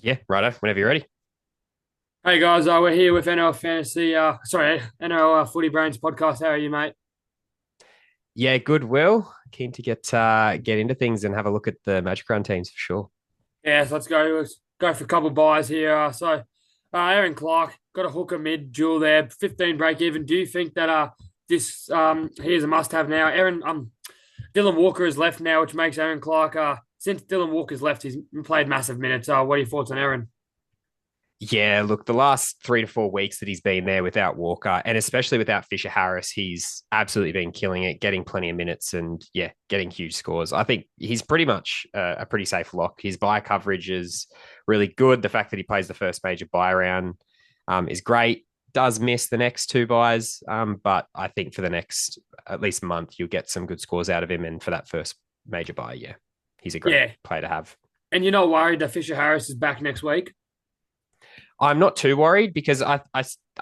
Yeah, righto. Whenever you're ready. Hey guys, we're here with NL Fantasy, NL Footy Brains podcast. How are you, mate? Yeah, good. Will keen to get into things and have a look at the Magic Round teams for sure. Yeah, so let's go. Let's go for a couple of buys here. Aaron Clark got a hooker mid duel there, 15 break even. Do you think that this he is a must have now? Dylan Walker is left now, which makes Aaron Clark since Dylan Walker's left, he's played massive minutes. What are your thoughts on Aaron? Yeah, look, the last 3 to 4 weeks that he's been there without Walker, and especially without Fisher Harris, he's absolutely been killing it, getting plenty of minutes, and yeah, getting huge scores. I think he's pretty much a pretty safe lock. His buy coverage is really good. The fact that he plays the first major buy round is great. Does miss the next two buys, but I think for the next at least month, you'll get some good scores out of him. And for that first major buy, yeah, he's a great Yeah, player to have. and you're not worried that Fisher Harris is back next week? I'm not too worried because I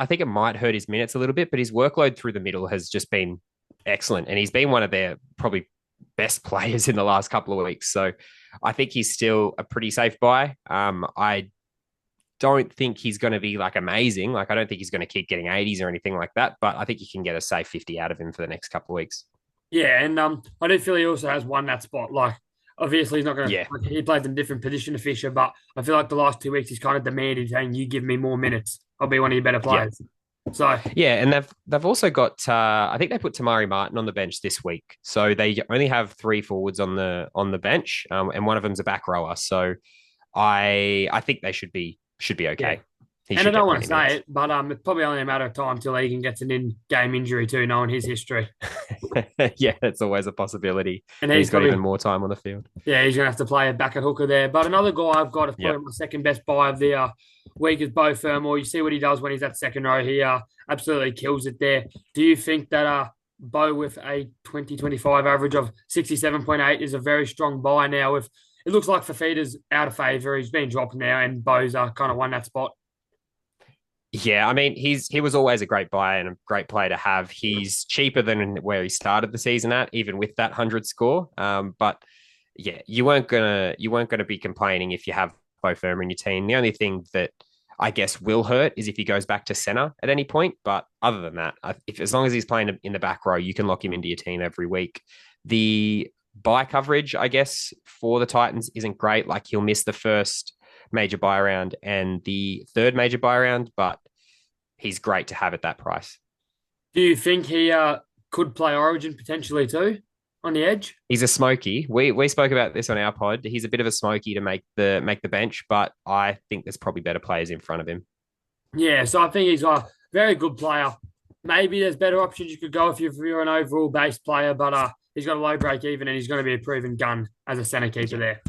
think it might hurt his minutes a little bit, but his workload through the middle has just been excellent. And he's been one of their probably best players in the last couple of weeks. So I think he's still a pretty safe buy. I don't think he's going to be like amazing. Like, I don't think he's going to keep getting 80s or anything like that, but I think you can get a safe 50 out of him for the next couple of weeks. Yeah, and I do feel he also has won that spot. Like, obviously, he's not going to. Yeah. Like, he plays in a different position to Fisher, but I feel like the last 2 weeks he's kind of demanded, saying, "You give me more minutes, I'll be one of your better Yeah. players." So, Yeah, and they've also got I think they put Tamari Martin on the bench this week, so they only have three forwards on the bench, and one of them's a back rower. So I think they should be yeah, okay. He and I should don't get want plenty to of say minutes. it, but it's probably only a matter of time till Egan gets an in-game injury too, knowing his history, Yeah, that's always a possibility, and and he's he's got probably even more time on the field. yeah he's going to have to play a back at hooker there. But another guy I've got is Yeah, probably my second best buy of the week is Beau Fermor. You see what he does when he's at second row. He absolutely kills it there. Do you think that Beau with a 2025 average of 67.8 is a very strong buy now? If it looks like Fifita's out of favour, he's been dropped now, and Beau's kind of won that spot. yeah. I mean, he was always a great buy and a great player to have. He's cheaper than where he started the season at, even with that 100 score. But yeah, you weren't gonna be complaining if you have Bo Firma in your team. The only thing that I guess will hurt is if he goes back to center at any point. But other than that, if as long as he's playing in the back row, you can lock him into your team every week. The buy coverage, I guess, for the Titans isn't great. Like, he'll miss the first major buy round and the third major buy round, but he's great to have at that price. Do you think he could play Origin potentially too on the edge? He's a smoky. We spoke about this on our pod. He's a bit of a smoky to make the bench, but I think there's probably better players in front of him. Yeah, so I think he's a very good player. Maybe there's better options you could go if you're an overall base player, but he's got a low break even and he's going to be a proven gun as a centre keeper Yeah, there.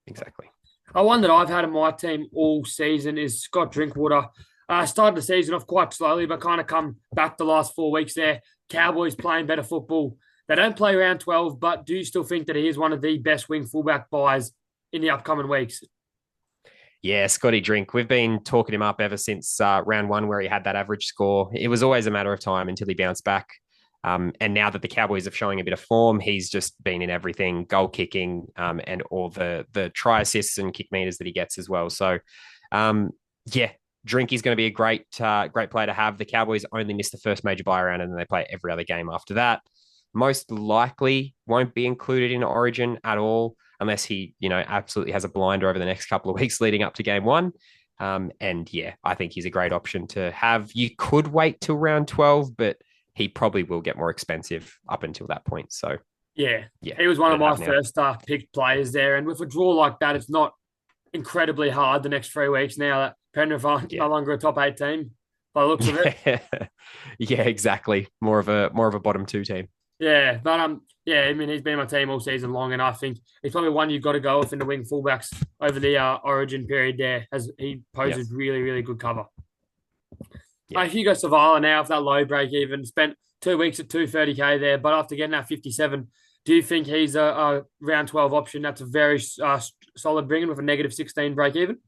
exactly. One that I've had in my team all season is Scott Drinkwater. Started the season off quite slowly, but kind of come back the last 4 weeks there. Cowboys playing better football. They don't play round 12, but do you still think that he is one of the best wing fullback buys in the upcoming weeks? Yeah, Scotty Drink. We've been talking him up ever since round one, where he had that average score. It was always a matter of time until he bounced back. And now that the Cowboys are showing a bit of form, he's just been in everything, goal kicking, and all the try assists and kick meters that he gets as well. So, um, yeah, Drink is going to be a great player to have. The Cowboys only missed the first major buy round, and then they play every other game after that. Most likely won't be included in Origin at all unless he, absolutely has a blinder over the next couple of weeks leading up to game one. And yeah, I think he's a great option to have. You could wait till round 12, but he probably will get more expensive up until that point. So Yeah, yeah, he was one better of to my have now. first picked players there. And with a draw like that, it's not incredibly hard the next 3 weeks now that Penrith are Yeah. no longer a top eight team by the looks of it. Yeah. Yeah, exactly. More of a bottom two team. Yeah, but yeah, I mean he's been my team all season long, and I think he's probably one you've got to go with in the wing fullbacks over the Origin period there, as he Yeah. poses really, really good cover. Yeah. Hugo Savala now for that low break even spent 2 weeks at 230K there, but after getting that 57, do you think he's a round 12 option? That's a very solid bringing with a negative 16 break even.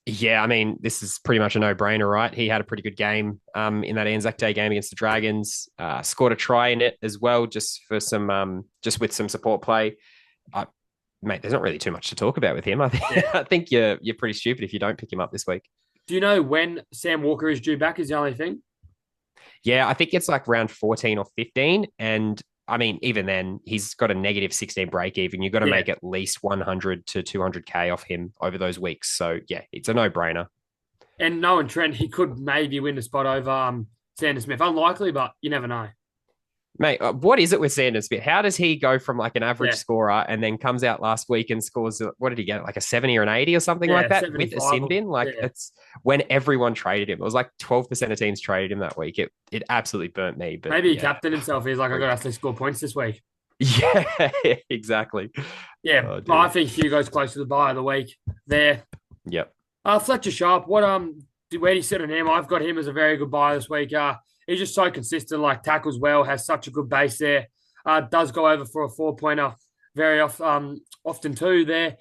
Yeah, I mean, this is pretty much a no-brainer, right? He had a pretty good game in that Anzac Day game against the Dragons. Scored a try in it as well, just with some support play. I mate, there's not really too much to talk about with him. I think Yeah. I think you're pretty stupid if you don't pick him up this week. Do you know when Sam Walker is due back? Is the only thing. Yeah, I think it's like round 14 or 15. And I mean, even then, he's got a negative 16 break even. You've got to Yeah. make at least 100 to 200K off him over those weeks. So, yeah, it's a no brainer. And knowing Trent, he could maybe win the spot over Sanders Smith. Unlikely, but you never know. Mate, what is it with Sanders Smith? How does he go from like an average Yeah. scorer and then comes out last week and scores, what did he get? Like a 70 or an 80 or something like Yeah, that with a 75. sin bin? Like Yeah. it's when everyone traded him. It was like 12% of teams traded him that week. It absolutely burnt me. But Maybe he yeah. captained himself. He's like, I got to actually score points this week. Yeah, exactly. Yeah, Oh, I dear. think Hugo's close to the buy of the week there. Yep. Fletcher Sharp, where do you sit on him? I've got him as a very good buy this week. He's just so consistent, like tackles well, has such a good base there. Does go over for a 4-pointer very often too there.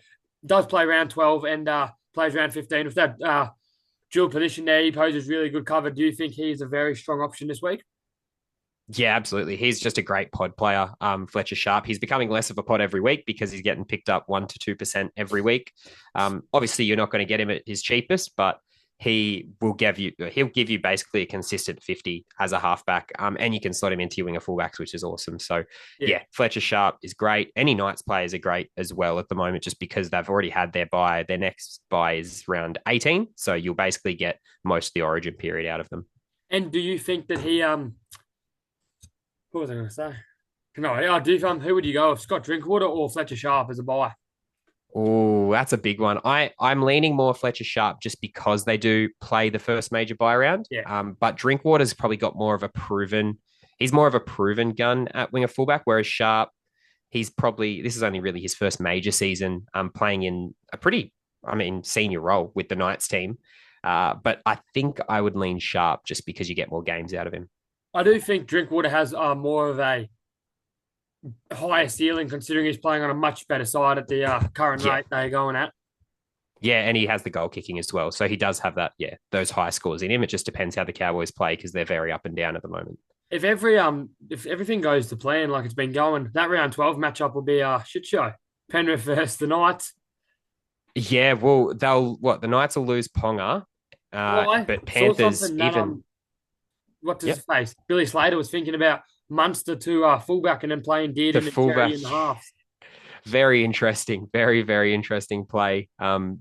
Does play round 12 and plays round 15. With that dual position there, he poses really good cover. Do you think he's a very strong option this week? Yeah, absolutely. He's just a great pod player, Fletcher Sharp. He's becoming less of a pod every week because he's getting picked up 1 to 2% every week. Obviously, you're not going to get him at his cheapest, but he'll give you basically a consistent 50 as a halfback, and you can slot him into your winger fullbacks, which is awesome. So yeah, Fletcher Sharp is great. Any Knights players are great as well at the moment, just because they've already had their bye. Their next bye is round 18, so you'll basically get most of the Origin period out of them. And do you think that he what was I going to say? No, who would you go with, Scott Drinkwater or Fletcher Sharp as a buy? Oh, that's a big one. I'm leaning more Fletcher Sharp just because they do play the first major buy round. Yeah. But Drinkwater's probably got more of a proven. He's more of a proven gun at winger fullback, whereas Sharp, this is only really his first major season. Playing in a pretty, senior role with the Knights team. But I think I would lean Sharp just because you get more games out of him. I do think Drinkwater has more of a higher ceiling considering he's playing on a much better side at the current rate they're going at. Yeah, and he has the goal kicking as well. So he does have that, those high scores in him. It just depends how the Cowboys play because they're very up and down at the moment. If everything goes to plan like it's been going, that round 12 matchup will be a shit show. Penrith versus the Knights. Yeah, well, the Knights will lose Ponga, but Panthers even. What does his face? Billy Slater was thinking about Munster to fullback and then playing Dearden and Terry in the half. Very interesting, very, very interesting play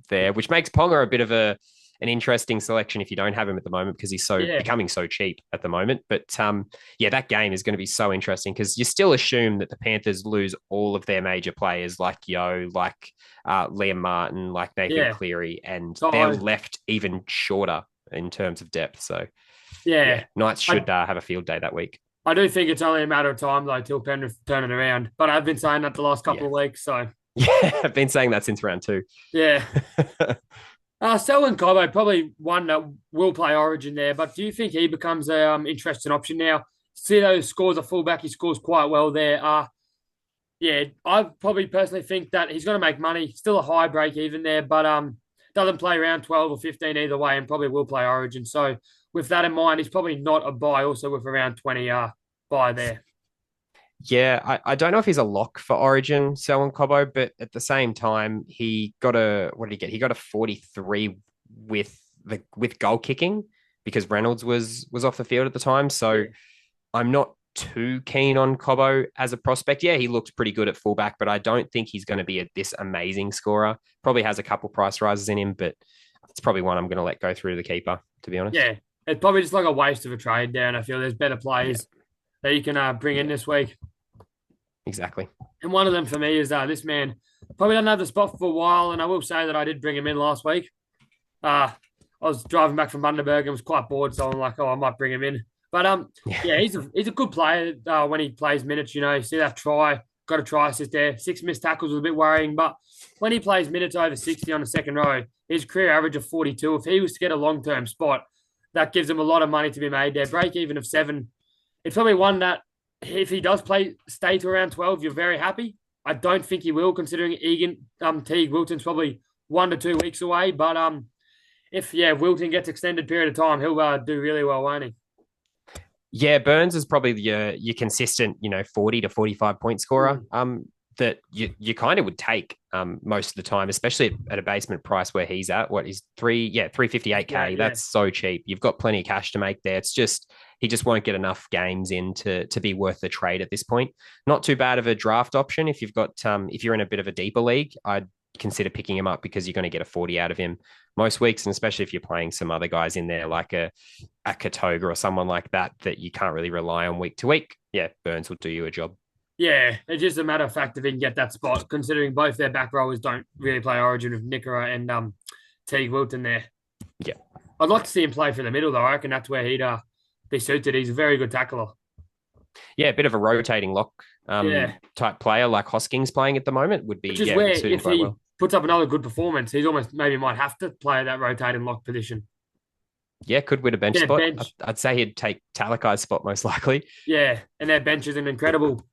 there, which makes Ponga a bit of an interesting selection if you don't have him at the moment because he's becoming so cheap at the moment. But that game is going to be so interesting because you still assume that the Panthers lose all of their major players like Yo, like Liam Martin, like Nathan Cleary, and they're left even shorter in terms of depth. So Knights should have a field day that week. I do think it's only a matter of time, though, till Penrith turn it around. But I've been saying that the last couple of weeks, so. Yeah, I've been saying that since round 2. Yeah. Selwyn Cobbo, probably one that will play Origin there, but do you think he becomes an interesting option now? Sito scores a fullback. He scores quite well there. I probably personally think that he's going to make money. Still a high break even there, but doesn't play around 12 or 15 either way and probably will play Origin. So with that in mind, he's probably not a buy also with around 20 buy there. Yeah, I don't know if he's a lock for Origin, Selwyn Cobbo, but at the same time, what did he get? He got a 43 with goal kicking because Reynolds was off the field at the time. So I'm not too keen on Cobbo as a prospect. Yeah, he looks pretty good at fullback, but I don't think he's going to be this amazing scorer. Probably has a couple price rises in him, but it's probably one I'm going to let go through to the keeper, to be honest. Yeah, it's probably just like a waste of a trade there, and I feel there's better players that you can bring in this week. Exactly. And one of them for me is this man. Probably doesn't have the spot for a while, and I will say that I did bring him in last week. I was driving back from Bundaberg and was quite bored, so I'm like, I might bring him in. But he's a good player when he plays minutes. You see that try, got a try assist there. 6 missed tackles was a bit worrying, but when he plays minutes over 60 on the second row, his career average of 42. If he was to get a long-term spot, that gives him a lot of money to be made there. Break even of 7. It's probably one that if he does stay to around 12, you're very happy. I don't think he will, considering Egan, Teague, Wilton's probably 1 to 2 weeks away. But if Wilton gets extended period of time, he'll do really well, won't he? Yeah, Burns is probably your consistent, 40 to 45 point scorer. that you kind of would take most of the time, especially at a basement price where he's at. What is 358K? Yeah. That's so cheap. You've got plenty of cash to make there. It's just he just won't get enough games in to be worth the trade at this point. Not too bad of a draft option if you've got if you're in a bit of a deeper league. I'd consider picking him up because you're going to get a 40 out of him most weeks, and especially if you're playing some other guys in there like a Katoga or someone like that you can't really rely on week to week. Yeah, Burns will do you a job. Yeah, it's just a matter of fact if he can get that spot, considering both their back rowers don't really play Origin with Nickera and Teague Wilton there. Yeah. I'd like to see him play for the middle, though. I reckon that's where he'd be suited. He's a very good tackler. Yeah, a bit of a rotating lock type player like Hosking's playing at the moment would be Which is where if he well. puts up another good performance, he's almost maybe might have to play that rotating lock position. Yeah, could win a bench spot. I'd say he'd take Talakai's spot most likely. Yeah, and their bench is an incredible.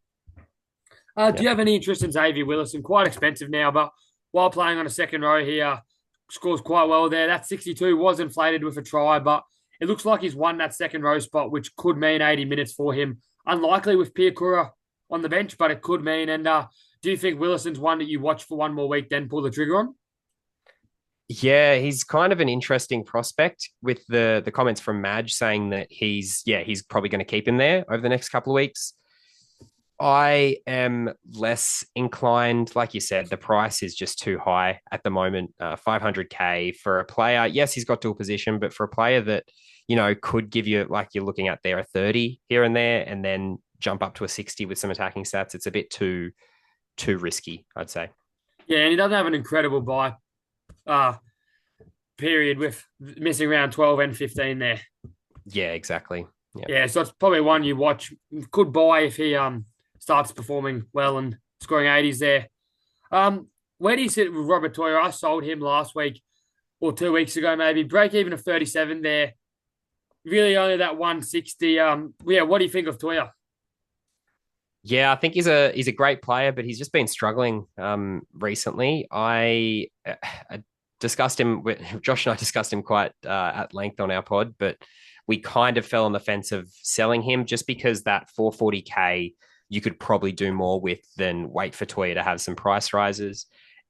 Do you have any interest in Xavier Willison? Quite expensive now, but while playing on a second row here, scores quite well there. That 62 was inflated with a try, but it looks like he's won that second row spot, which could mean 80 minutes for him. Unlikely with Piakura on the bench, but it could mean. And do you think Willison's one that you watch for one more week, then pull the trigger on? Yeah, he's kind of an interesting prospect with the comments from Madge saying that he's probably going to keep him there over the next couple of weeks. I am less inclined. Like you said, the price is just too high at the moment. 500K for a player. Yes, he's got dual position, but for a player that, could give you, like you're looking at there, a 30 here and there, and then jump up to a 60 with some attacking stats, it's a bit too risky, I'd say. Yeah, and he doesn't have an incredible buy period with missing round 12 and 15 there. Yeah, exactly. Yeah, so it's probably one you watch. Could buy if he starts performing well and scoring 80s there. Where do you sit with Robert Toia? I sold him last week or 2 weeks ago, maybe. Break even of 37 there. Really only that 160. What do you think of Toia? Yeah, I think he's a great player, but he's just been struggling recently. I discussed him with Josh and I discussed him quite at length on our pod, but we kind of fell on the fence of selling him just because that 440K you could probably do more with than wait for Toia to have some price rises.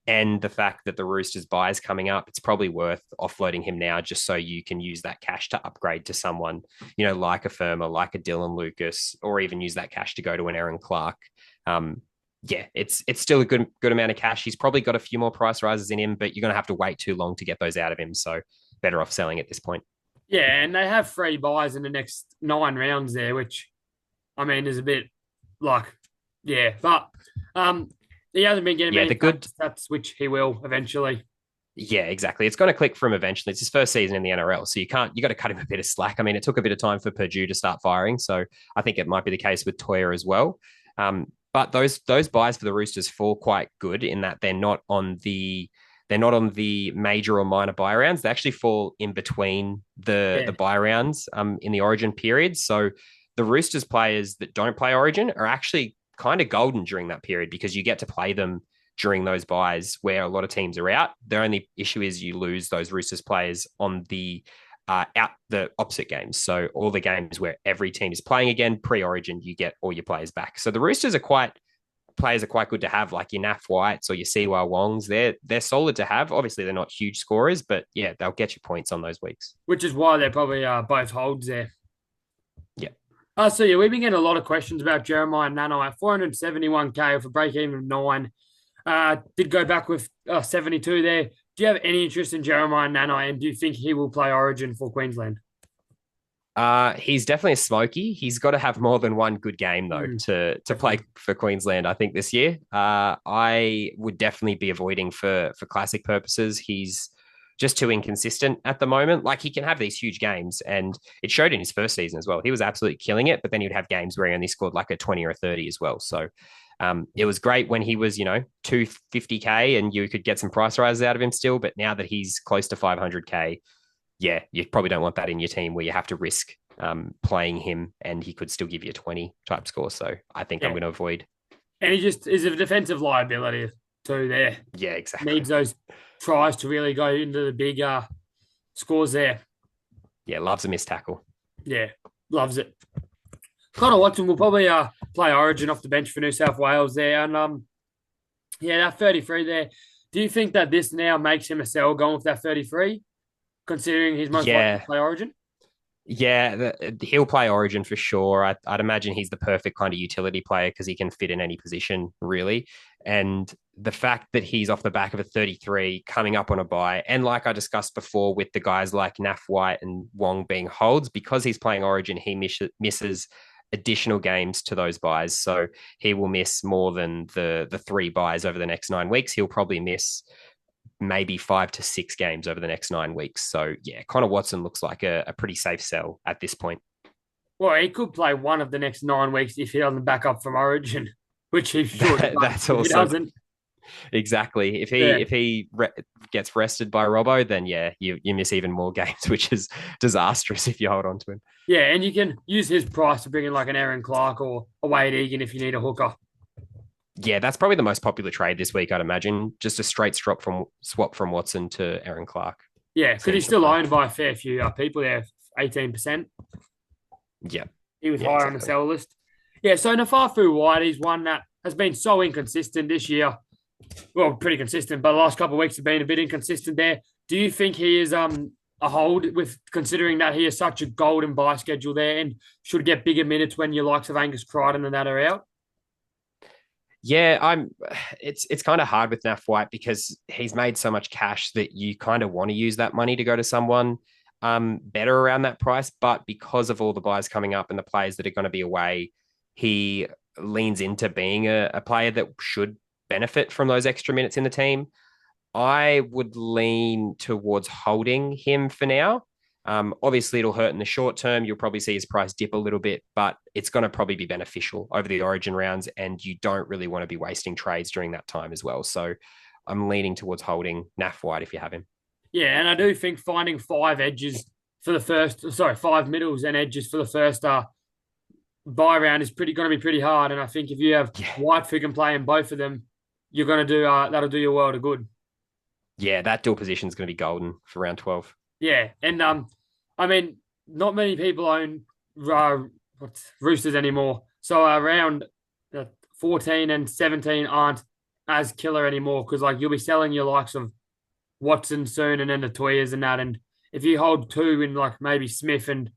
And the fact that the Roosters buy is coming up, it's probably worth offloading him now just so you can use that cash to upgrade to someone, like a Fermor, like a Dylan Lucas, or even use that cash to go to an Erin Clark. It's still a good amount of cash. He's probably got a few more price rises in him, but you're going to have to wait too long to get those out of him. So better off selling at this point. Yeah, and they have free buys in the next 9 rounds there, which, is a bit but he hasn't been getting many good stats, which he will eventually. Yeah, exactly. It's going to click for him eventually. It's his first season in the NRL, so you got to cut him a bit of slack. It took a bit of time for Purdue to start firing, so I think it might be the case with Toia as well. But those buys for the Roosters fall quite good in that they're not on the major or minor buy rounds. They actually fall in between the buy rounds in the Origin period. So the Roosters players that don't play Origin are actually kind of golden during that period because you get to play them during those buys where a lot of teams are out. The only issue is you lose those Roosters players on the opposite games. So all the games where every team is playing again pre-Origin, you get all your players back. So the Roosters are quite good to have, like your Naf Whytes or your Sua Wongs. They're solid to have. Obviously, they're not huge scorers, but yeah, they'll get you points on those weeks. Which is why they're probably both holds there. Yeah. We've been getting a lot of questions about Jeremiah Nano at 471K with a break-even of 9. Did go back with 72 there. Do you have any interest in Jeremiah Nano, and do you think he will play Origin for Queensland? He's definitely a smoky. He's got to have more than one good game though to play for Queensland. I think this year, I would definitely be avoiding for classic purposes. He's just too inconsistent at the moment. Like he can have these huge games, and it showed in his first season as well. He was absolutely killing it, but then he'd have games where he only scored like a 20 or a 30 as well. So it was great when he was 250K and you could get some price rises out of him still. But now that he's close to 500K. Yeah, you probably don't want that in your team where you have to risk playing him and he could still give you a 20 type score. So I think I'm going to avoid. And he just is a defensive liability too there. Yeah, exactly. Needs those tries to really go into the big scores there. Yeah, loves a missed tackle. Yeah, loves it. Connor Watson will probably play Origin off the bench for New South Wales there. And Yeah, that 33 there. Do you think that this now makes him a sell going with that 33, considering he's most likely to Yeah, play Origin? yeah, he'll play Origin for sure. I'd imagine he's the perfect kind of utility player because he can fit in any position, really. And the fact that he's off the back of a 33 coming up on a bye, and like I discussed before with the guys like Naf Whyte and Wong being holds, because he's playing Origin, he misses additional games to those buys. So he will miss more than the three buys over the next 9 weeks. He'll probably miss maybe 5 to 6 games over the next 9 weeks. So yeah, Connor Watson looks like a pretty safe sell at this point. Well, he could play one of the next 9 weeks if he doesn't back up from Origin, which he should. But That's if he also doesn't, exactly yeah, if he gets rested by Robbo, then yeah, you miss even more games, which is disastrous if you hold on to him. yeah, and you can use his price to bring in like an Erin Clark or a Wayde Egan if you need a hooker. Yeah, that's probably the most popular trade this week, I'd imagine. Just a straight swap from Watson to Erin Clark. Yeah, because he's Seems to still play. owned by a fair few people there, 18%. Yeah, He was yeah, higher on the exactly. sell list. Yeah, so Nafafu White, he's one that has been so inconsistent this year. Well, pretty consistent, but the last couple of weeks have been a bit inconsistent there. Do you think he is a hold with considering that he has such a golden buy schedule there and should get bigger minutes when your likes of Angus Crichton and that are out? Yeah, I'm. It's kind of hard with Naf White because he's made so much cash that you kind of want to use that money to go to someone better around that price. But because of all the buys coming up and the players that are going to be away, he leans into being a player that should benefit from those extra minutes in the team. I would lean towards holding him for now. Obviously, it'll hurt in the short term. You'll probably see his price dip a little bit, but it's going to probably be beneficial over the Origin rounds, and you don't really want to be wasting trades during that time as well. So I'm leaning towards holding Naf White if you have him. Yeah, and I do think finding five middles and edges for the first buy round is pretty going to be pretty hard. And I think if you have Yeah, White who can play in both of them, you're going to do that'll do your world of good. yeah, that dual position is going to be golden for round 12. Yeah, and I mean, not many people own roosters anymore. So around 14 and 17 aren't as killer anymore because like you'll be selling your likes of Watson soon and then the Toyas and that. And if you hold two in like maybe Smith and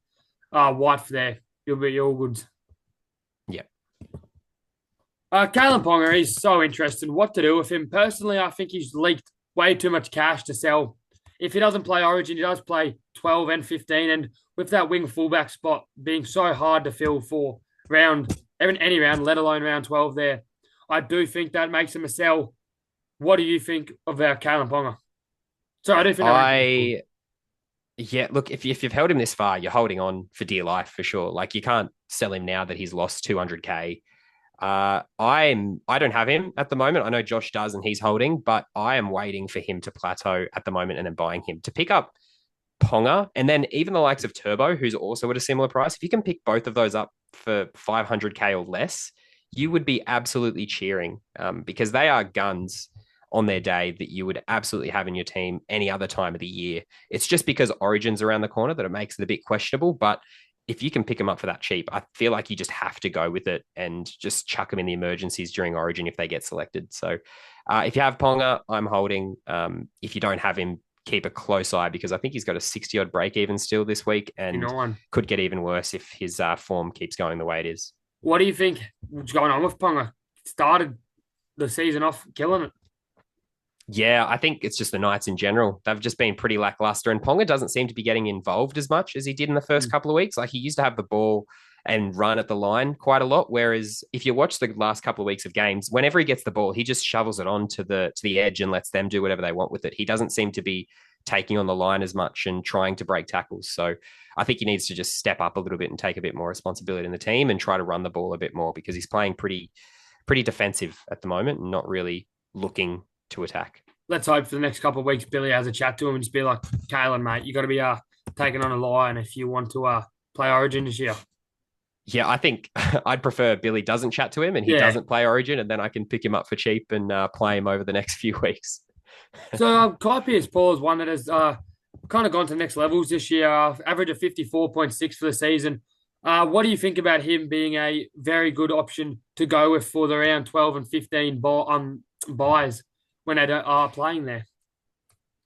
White there, you'll be all good. Yeah. Kayln Ponga, he's so interesting. What to do with him? Personally, I think he's leaked way too much cash to sell. If he doesn't play Origin, he does play 12 and 15. And with that wing fullback spot being so hard to fill for any round, let alone round 12 there, I do think that makes him a sell. What do you think of our Kayln Ponga? So I do think I Yeah, look, if you've held him this far, you're holding on for dear life for sure. Like you can't sell him now that he's lost 200k. I don't have him at the moment. I know Josh does, and he's holding, but I am waiting for him to plateau at the moment and then buying him to pick up Ponga, and then even the likes of Turbo, who's also at a similar price. If you can pick both of those up for 500k or less, you would be absolutely cheering because they are guns on their day that you would absolutely have in your team any other time of the year. It's just because Origin's around the corner that it makes it a bit questionable. But if you can pick them up for that cheap, I feel like you just have to go with it and just chuck them in the emergencies during Origin if they get selected. So if you have Ponga, I'm holding. If you don't have him, keep a close eye because I think he's got a 60 odd break even still this week and could get even worse if his form keeps going the way it is. What do you think what's going on with Ponga? Started the season off killing it. Yeah, I think it's just the Knights in general. They've just been pretty lackluster, and Ponga doesn't seem to be getting involved as much as he did in the first couple of weeks. Like he used to have the ball and run at the line quite a lot. Whereas if you watch the last couple of weeks of games, whenever he gets the ball, he just shovels it on to the edge and lets them do whatever they want with it. He doesn't seem to be taking on the line as much and trying to break tackles. So I think he needs to just step up a little bit and take a bit more responsibility in the team and try to run the ball a bit more because he's playing pretty defensive at the moment and not really looking to attack. Let's hope for the next couple of weeks Billy has a chat to him and just be like, Kayln, mate, you got to be taking on a line if you want to play Origin this year. Yeah, I think I'd prefer Billy doesn't chat to him and he doesn't play Origin, and then I can pick him up for cheap and play him over the next few weeks. So Pearce-Paul is one that has kind of gone to next levels this year, average of 54.6 for the season. What do you think about him being a very good option to go with for the round 12 and 15 buys when they are playing there.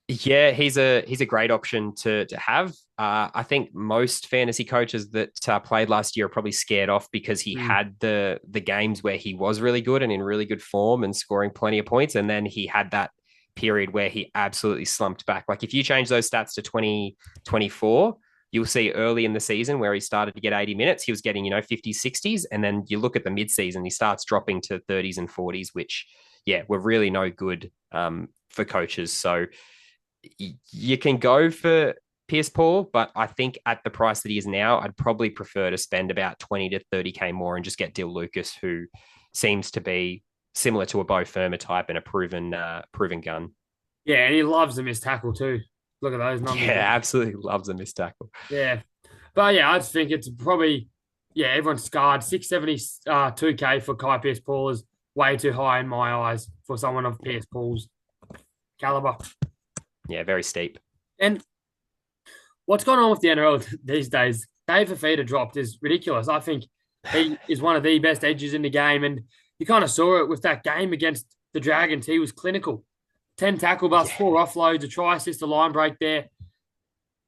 Yeah, he's a great option to have. I think most fantasy coaches that played last year are probably scared off because he Mm. had the games where he was really good and in really good form and scoring plenty of points, and then he had that period where he absolutely slumped back. Like if you change those stats to 2024, you'll see early in the season where he started to get 80 minutes, he was getting 50s, 60s, and then you look at the mid-season, he starts dropping to 30s and 40s, which were really no good for coaches. So you can go for Pearce-Paul, but I think at the price that he is now, I'd probably prefer to spend about 20 to 30K more and just get Dill Lucas, who seems to be similar to a Beau Fermor type and a proven gun. Yeah, and he loves the missed tackle too. Look at those numbers. Yeah, absolutely loves a missed tackle. Yeah. But yeah, I just think it's probably, yeah, everyone's scarred. 672K for Kai Pearce-Paul is way too high in my eyes for someone of Pearce-Paul's caliber. Yeah, very steep. And what's going on with the NRL these days? Dave Fifita dropped is ridiculous. I think he is one of the best edges in the game. And you kind of saw it with that game against the Dragons. He was clinical. 10 tackle busts, 4 offloads, a try assist, a line break there.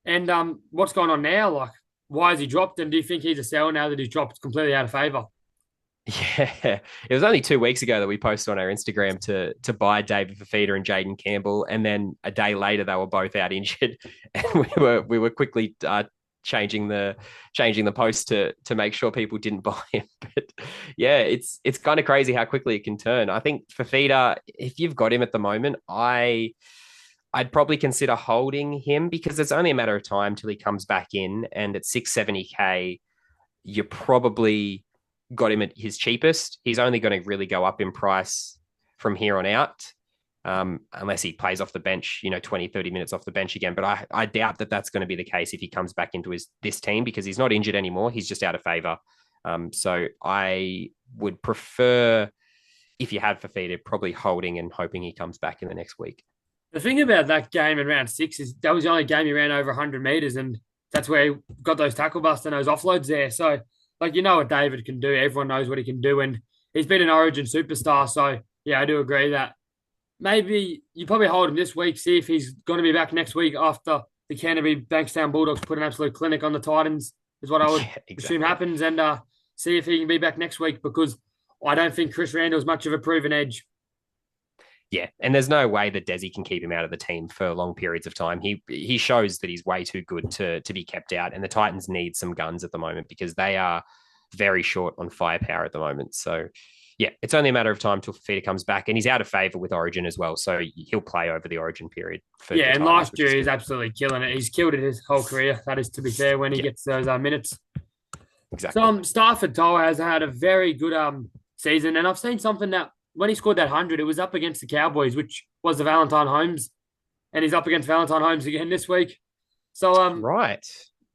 And what's going on now? Like, why has he dropped? And do you think he's a sell now that he's dropped completely out of favour? Yeah, it was only 2 weeks ago that we posted on our Instagram to buy David Fifita and Jaden Campbell, and then a day later they were both out injured, and we were quickly changing the post to make sure people didn't buy him. But yeah, it's kind of crazy how quickly it can turn. I think Fifita, if you've got him at the moment, I'd probably consider holding him because it's only a matter of time till he comes back in, and at 670K, you're probably got him at his cheapest. He's only going to really go up in price from here on out, unless he plays off the bench, 20, 30 minutes off the bench again. But I doubt that that's going to be the case if he comes back into this team because he's not injured anymore. He's just out of favour. So I would prefer, if you had Fifita, probably holding and hoping he comes back in the next week. The thing about that game in round 6 is that was the only game he ran over 100 metres, and that's where he got those tackle busts and those offloads there. So, like, you know what David can do. Everyone knows what he can do, and he's been an Origin superstar. So, yeah, I do agree that maybe you probably hold him this week, see if he's going to be back next week after the Canterbury Bankstown Bulldogs put an absolute clinic on the Titans, is what I would assume happens, and see if he can be back next week because I don't think Chris Randall's much of a proven edge. Yeah, and there's no way that Desi can keep him out of the team for long periods of time. He shows that he's way too good to be kept out, and the Titans need some guns at the moment because they are very short on firepower at the moment. So, yeah, it's only a matter of time till Fifita comes back, and he's out of favour with Origin as well, so he'll play over the Origin period. Yeah, and last year he's absolutely killing it. He's killed it his whole career. That is to be fair when he gets those minutes. Exactly. So Starford Toa has had a very good season, and I've seen something that when he scored that 100, it was up against the Cowboys, which was the Valentine Holmes, and he's up against Valentine Holmes again this week. So, right.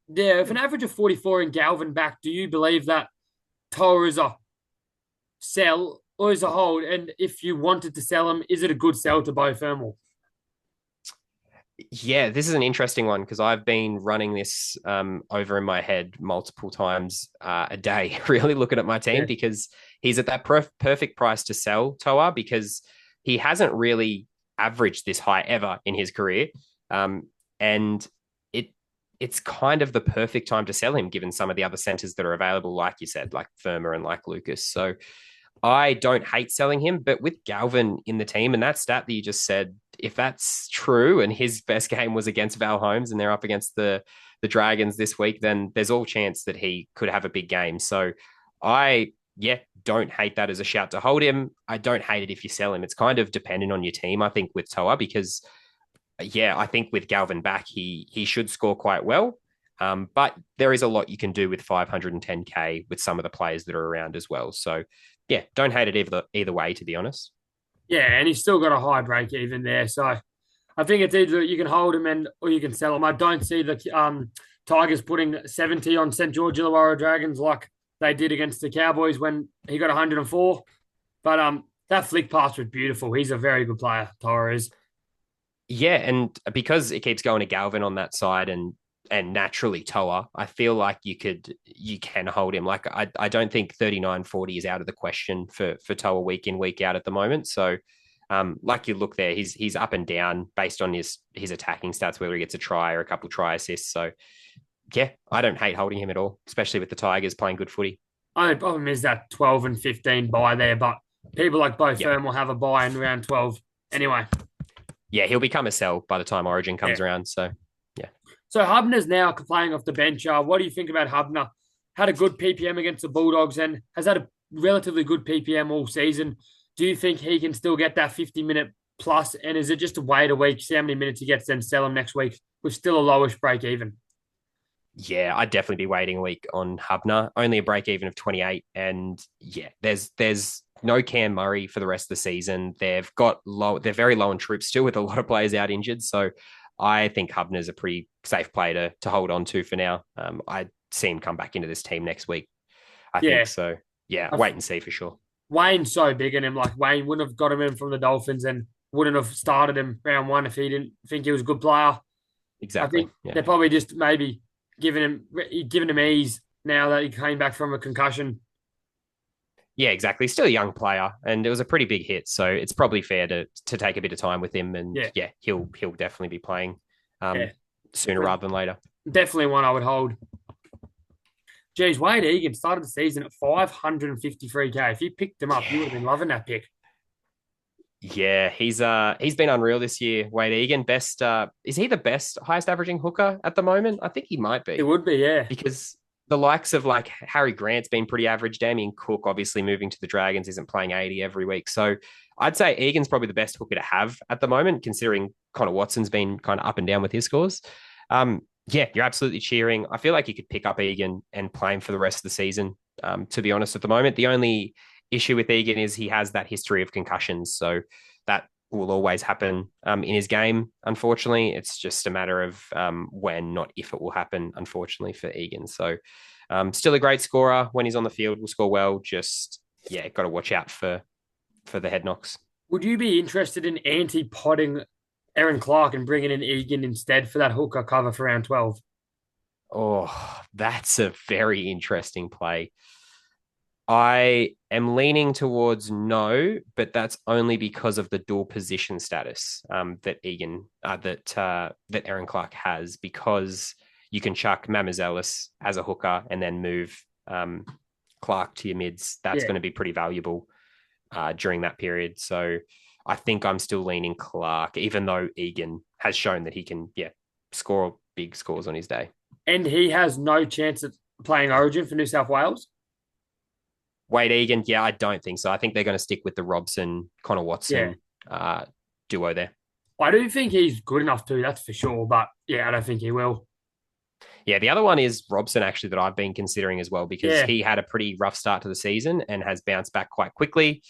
Yeah, if an average of 44 in Galvin back, do you believe that Toa is a sell or is a hold? And if you wanted to sell him, is it a good sell to Beau Fermor? Yeah, this is an interesting one because I've been running this over in my head multiple times a day, really looking at my team because he's at that perfect price to sell Toa because he hasn't really averaged this high ever in his career. And it's kind of the perfect time to sell him given some of the other centers that are available, like you said, like Fermor and like Lucas. So I don't hate selling him, but with Galvin in the team and that stat that you just said, if that's true and his best game was against Val Holmes and they're up against the Dragons this week, then there's all chance that he could have a big game. So I don't hate that as a shout to hold him. I don't hate it if you sell him. It's kind of dependent on your team, I think, with Toa, because I think with Galvin back, he should score quite well. But there is a lot you can do with 510K with some of the players that are around as well. So yeah, don't hate it either way, to be honest. Yeah, and he's still got a high break even there. So I think it's either you can hold him or you can sell him. I don't see the Tigers putting 70 on St. George Illawarra Dragons like they did against the Cowboys when he got 104. But that flick pass was beautiful. He's a very good player, Toa is. Yeah, and because it keeps going to Galvin on that side and naturally Toa, I feel like you can hold him. Like I don't think 39.40 is out of the question for Toa week in, week out at the moment. So Like you look there, he's up and down based on his attacking stats, whether he gets a try or a couple of try assists. So yeah, I don't hate holding him at all, especially with the Tigers playing good footy. Only problem is that 12 and 15 buy there, but people like Beau Yeah. Fermor will have a buy in round 12 anyway. Yeah, he'll become a sell by the time Origin comes Yeah. around. So yeah. So Hubner's now playing off the bench. What do you think about Hubner? Had a good PPM against the Bulldogs and has had a relatively good PPM all season. Do you think he can still get that 50-minute plus? And is it just to wait a week, see how many minutes he gets, then sell him next week with still a lowish break even? Yeah, I'd definitely be waiting a week on Hubner. Only a break even of 28. And yeah, there's no Cam Murray for the rest of the season. They're very low on troops still with a lot of players out injured. So I think Hubner's a pretty safe play to hold on to for now. I see him come back into this team next week. I Yeah. think so. Yeah, wait and see for sure. Wayne's so big in him. Like Wayne wouldn't have got him in from the Dolphins and wouldn't have started him round one if he didn't think he was a good player. Exactly. I think Yeah. they're probably just maybe giving him ease now that he came back from a concussion. Yeah, exactly. Still a young player, and it was a pretty big hit, so it's probably fair to take a bit of time with him. And Yeah. he'll definitely be playing Yeah. sooner rather than later. Definitely one I would hold. Geez, Wayde Egan started the season at 553K. If you picked him up, you would have been loving that pick. Yeah, he's been unreal this year. Wayde Egan, best is he the best highest averaging hooker at the moment? I think he might It be would be, yeah. because the likes of like Harry Grant's been pretty average. Damien Cook, obviously moving to the Dragons, isn't playing 80 every week. So I'd say Egan's probably the best hooker to have at the moment, considering Connor Watson's been kind of up and down with his scores. Yeah, you're absolutely cheering. I feel like you could pick up Egan and play him for the rest of the season. To be honest, at the moment, the only issue with Egan is he has that history of concussions. So that will always happen in his game. Unfortunately, it's just a matter of when, not if it will happen, unfortunately, for Egan. So still a great scorer when he's on the field, will score well. Just, yeah, got to watch out for the head knocks. Would you be interested in anti-potting Erin Clark and bringing in Egan instead for that hooker cover for round 12? Oh, that's a very interesting play. I am leaning towards no, but that's only because of the dual position status that Erin Clark has, because you can chuck Mamazelis as a hooker and then move Clark to your mids. That's going to be pretty valuable during that period. So I think I'm still leaning Clark, even though Egan has shown that he can, score big scores on his day. And he has no chance of playing Origin for New South Wales? Wayde Egan, yeah, I don't think so. I think they're going to stick with the Robson, Connor Watson duo there. I do think he's good enough to, that's for sure. But yeah, I don't think he will. Yeah, the other one is Robson, actually, that I've been considering as well, because he had a pretty rough start to the season and has bounced back quite quickly.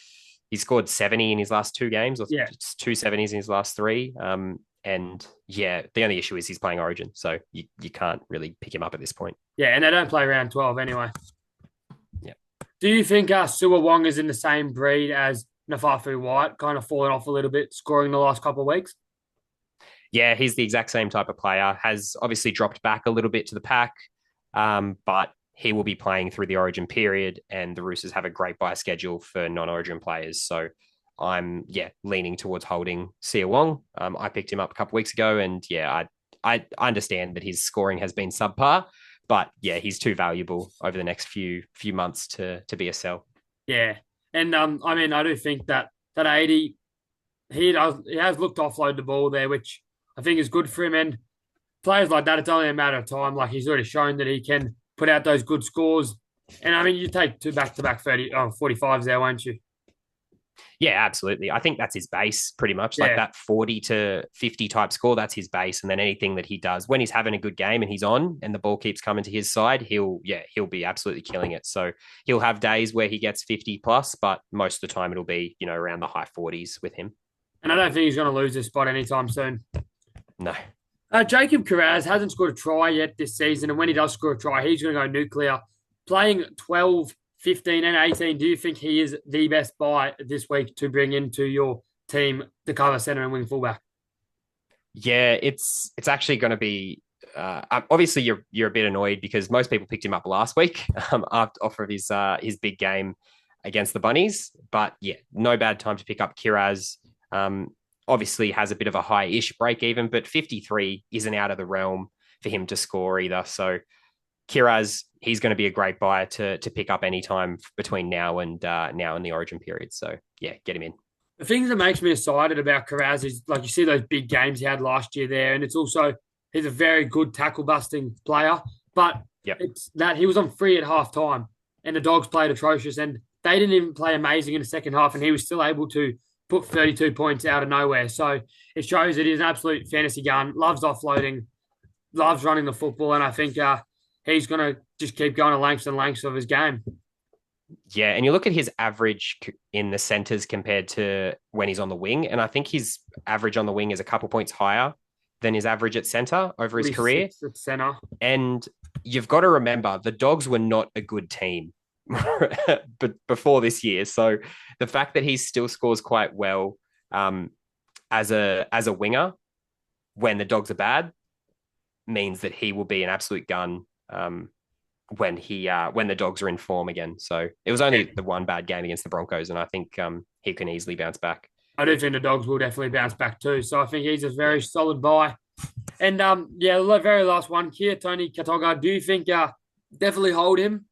He scored 70 in his last 2 games, or 2 70s in his last 3. And yeah, the only issue is he's playing Origin, so you can't really pick him up at this point. Yeah, and they don't play round 12 anyway. Yeah. Do you think Sua Wong is in the same breed as Nafafu Whyte, kind of fallen off a little bit, scoring the last couple of weeks? Yeah, he's the exact same type of player. Has obviously dropped back a little bit to the pack, but he will be playing through the Origin period, and the Roosters have a great buy schedule for non-Origin players. So I'm leaning towards holding Sua Wong. I picked him up a couple of weeks ago, and I understand that his scoring has been subpar, but yeah, he's too valuable over the next few months to be a sell. Yeah, and I mean, I do think that 80, he has looked to offload the ball there, which I think is good for him. And players like that, it's only a matter of time. Like, he's already shown that he can put out those good scores. And I mean, you take 2 back-to-back 45s there, won't you? Yeah, absolutely. I think that's his base pretty much. Like that 40 to 50 type score, that's his base. And then anything that he does when he's having a good game and he's on and the ball keeps coming to his side, he'll be absolutely killing it. So he'll have days where he gets 50 plus, but most of the time it'll be, around the high 40s with him. And I don't think he's going to lose this spot anytime soon. No. Jacob Kiraz hasn't scored a try yet this season. And when he does score a try, he's going to go nuclear. Playing 12, 15 and 18, do you think he is the best buy this week to bring into your team to cover centre and wing fullback? Yeah, it's actually going to be obviously you're a bit annoyed because most people picked him up last week off of his big game against the Bunnies. But yeah, no bad time to pick up Kiraz. Um, Obviously has a bit of a high-ish break even, but 53 isn't out of the realm for him to score either. So Kiraz, he's going to be a great buy to pick up any time between now and the Origin period. So yeah, get him in. The thing that makes me excited about Kiraz is like you see those big games he had last year there, and it's also he's a very good tackle busting player. But Yep. it's that he was on free at half time, and the Dogs played atrocious, and they didn't even play amazing in the second half, and he was still able to put 32 points out of nowhere. So it shows that he's an absolute fantasy gun, loves offloading, loves running the football, and I think he's going to just keep going to lengths and lengths of his game. Yeah, and you look at his average in the centres compared to when he's on the wing, and I think his average on the wing is a couple points higher than his average at centre over his career. At centre. And you've got to remember the Dogs were not a good team but before this year. So the fact that he still scores quite well as a winger when the Dogs are bad means that he will be an absolute gun when the Dogs are in form again. So it was only the one bad game against the Broncos, and I think he can easily bounce back. I do think the Dogs will definitely bounce back too. So I think he's a very solid buy. And the very last one, Kitione Katoga. Do you think definitely hold him?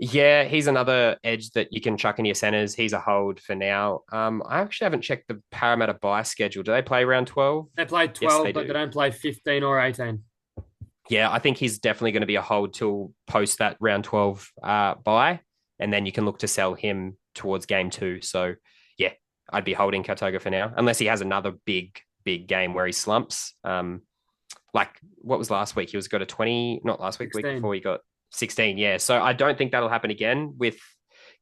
Yeah, he's another edge that you can chuck in your centres. He's a hold for now. I actually haven't checked the Parramatta bye schedule. Do they play round 12? They play 12, Yes, but they don't play 15 or 18. Yeah, I think he's definitely going to be a hold till post that round 12 bye, and then you can look to sell him towards game 2. So, yeah, I'd be holding Katoga for now, unless he has another big game where he slumps. Like, what was last week? He was got a 20, not last week, 16. week before he got 16. Yeah, so I don't think that'll happen again with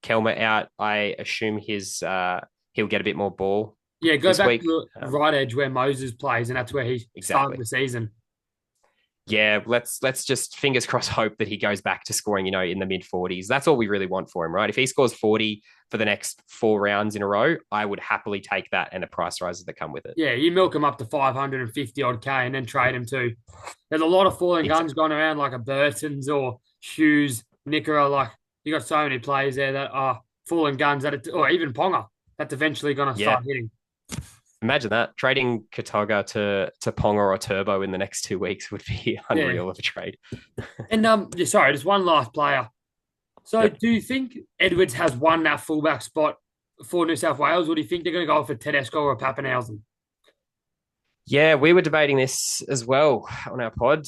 Kelmer out. I assume he'll get a bit more ball. Yeah, go this back week. to the right edge where Moses plays, and that's where he started the season. Yeah, let's just fingers crossed hope that he goes back to scoring, in the mid 40s. That's all we really want for him, right? If he scores 40 for the next 4 rounds in a row, I would happily take that and the price rises that come with it. Yeah, you milk him up to 550 odd K and then trade him too. There's a lot of falling guns going around like a Burton's or Hughes, Nickera. Like you got so many players there that are falling guns or even Ponga that's eventually going to start hitting. Imagine that trading Katoga to Ponga or Turbo in the next 2 weeks would be unreal of a trade. And sorry, just one last player. So, do you think Edwards has won that fullback spot for New South Wales, or do you think they're going to go for Tedesco or Pappenhausen? Yeah, we were debating this as well on our pod.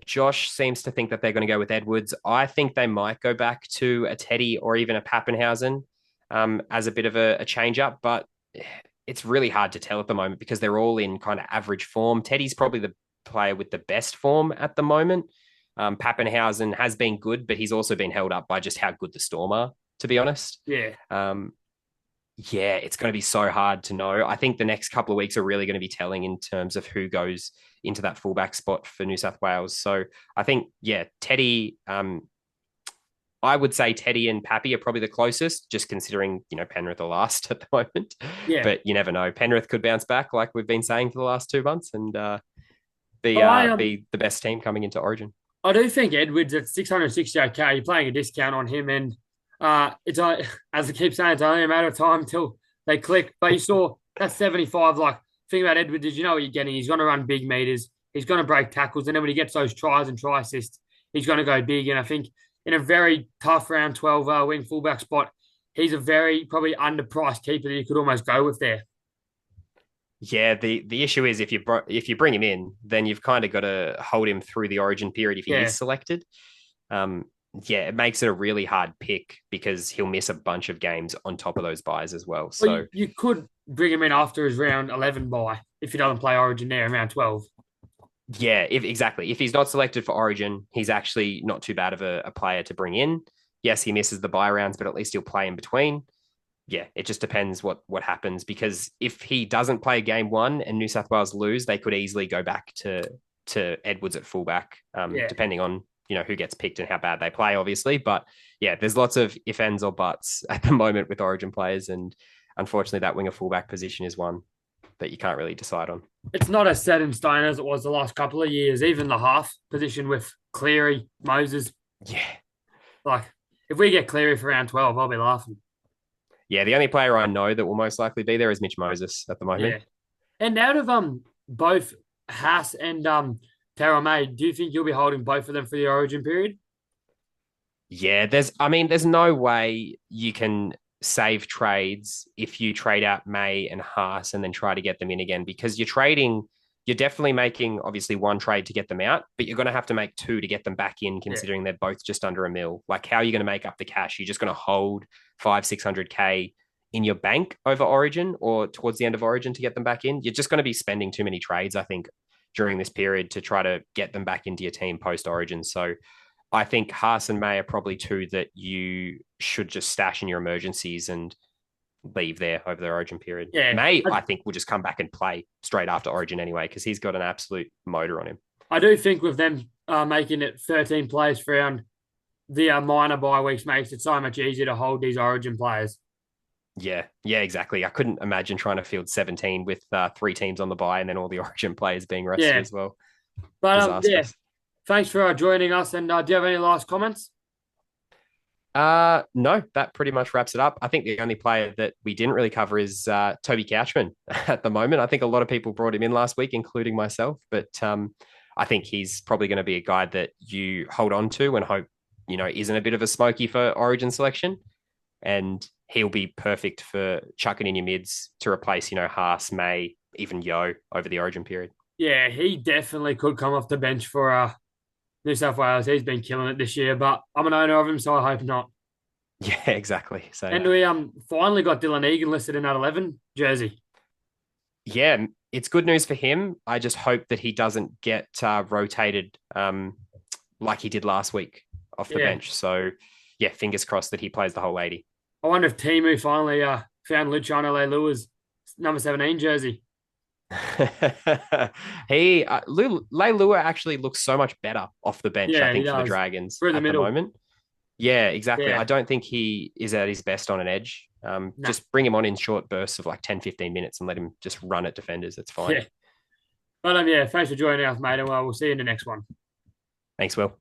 Josh seems to think that they're going to go with Edwards. I think they might go back to a Teddy or even a Pappenhausen as a bit of a change up, but it's really hard to tell at the moment because they're all in kind of average form. Teddy's probably the player with the best form at the moment. Pappenhausen has been good, but he's also been held up by just how good the Storm are, to be honest. Yeah. It's going to be so hard to know. I think the next couple of weeks are really going to be telling in terms of who goes into that fullback spot for New South Wales. So I think, Teddy, I would say Teddy and Pappy are probably the closest, just considering, Penrith are last at the moment. Yeah. But you never know. Penrith could bounce back like we've been saying for the last 2 months and be the best team coming into Origin. I do think Edwards at 668K, you're playing a discount on him. And it's, as I keep saying, it's only a matter of time till they click. But you saw that 75, like, thing about Edwards is you know what you're getting. He's going to run big meters. He's going to break tackles. And then when he gets those tries and try assists, he's going to go big. And I think in a very tough round 12 wing fullback spot, he's a very probably underpriced keeper that you could almost go with there. Yeah, the issue is if you bring him in, then you've kind of got to hold him through the Origin period if he is selected. It makes it a really hard pick because he'll miss a bunch of games on top of those buys as well. So you could bring him in after his round 11 buy if he doesn't play Origin there in round 12. Yeah, exactly. If he's not selected for Origin, he's actually not too bad of a player to bring in. Yes, he misses the bye rounds, but at least he'll play in between. Yeah, it just depends what happens because if he doesn't play game 1 and New South Wales lose, they could easily go back to Edwards at fullback, depending on who gets picked and how bad they play, obviously. But yeah, there's lots of if, ands, or buts at the moment with Origin players, and unfortunately, that winger fullback position is one that you can't really decide on. It's not as set in stone as it was the last couple of years. Even the half position with Cleary, Moses. Yeah, like if we get Cleary for round 12, I'll be laughing. Yeah, the only player I know that will most likely be there is Mitch Moses at the moment. Yeah. And out of both Haas and Tara May, do you think you'll be holding both of them for the Origin period? Yeah, there's no way you can save trades if you trade out May and Haas and then try to get them in again because you're definitely making obviously one trade to get them out, but you're going to have to make two to get them back in, Yeah. considering they're both just under a mil. Like, how are you going to make up the cash? You're just going to hold 500-600K in your bank over Origin or towards the end of Origin to get them back in. You're just going to be spending too many trades, I think, during this period to try to get them back into your team post Origin. So I think Haas and May are probably two that you should just stash in your emergencies and leave there over the Origin period. Yeah. May, I think, will just come back and play straight after Origin anyway because he's got an absolute motor on him. I do think with them making it 13 players for round, the minor bye weeks makes it so much easier to hold these Origin players. Yeah, exactly. I couldn't imagine trying to field 17 with three teams on the bye and then all the Origin players being rested Yeah. as well. But yeah, Disastrous. thanks for joining us. And do you have any last comments? No, that pretty much wraps it up. I think the only player that we didn't really cover is Toby Couchman at the moment. I think a lot of people brought him in last week, including myself, but I think he's probably going to be a guy that you hold on to and hope, isn't a bit of a smoky for Origin selection. And he'll be perfect for chucking in your mids to replace, Haas, May, even Yo over the Origin period. Yeah, he definitely could come off the bench for New South Wales. He's been killing it this year, but I'm an owner of him, so I hope not. Yeah, exactly. So And we finally got Dylan Egan listed in that 11 jersey. yeah, it's good news for him. I just hope that he doesn't get rotated like he did last week off the Yeah. bench. So yeah, fingers crossed that he plays the whole 80. I wonder if Timu finally found Luciano Leilua's number 17 jersey. Leilua actually looks so much better off the bench, I Yeah, he think, for the does. Dragons Through the at the middle. moment. Yeah, exactly. Yeah. I don't think he is at his best on an edge. No. Just bring him on in short bursts of like 10, 15 minutes and let him just run at defenders. It's fine. Yeah. But yeah, thanks for joining us, mate, and we'll see you in the next one. Thanks, Will.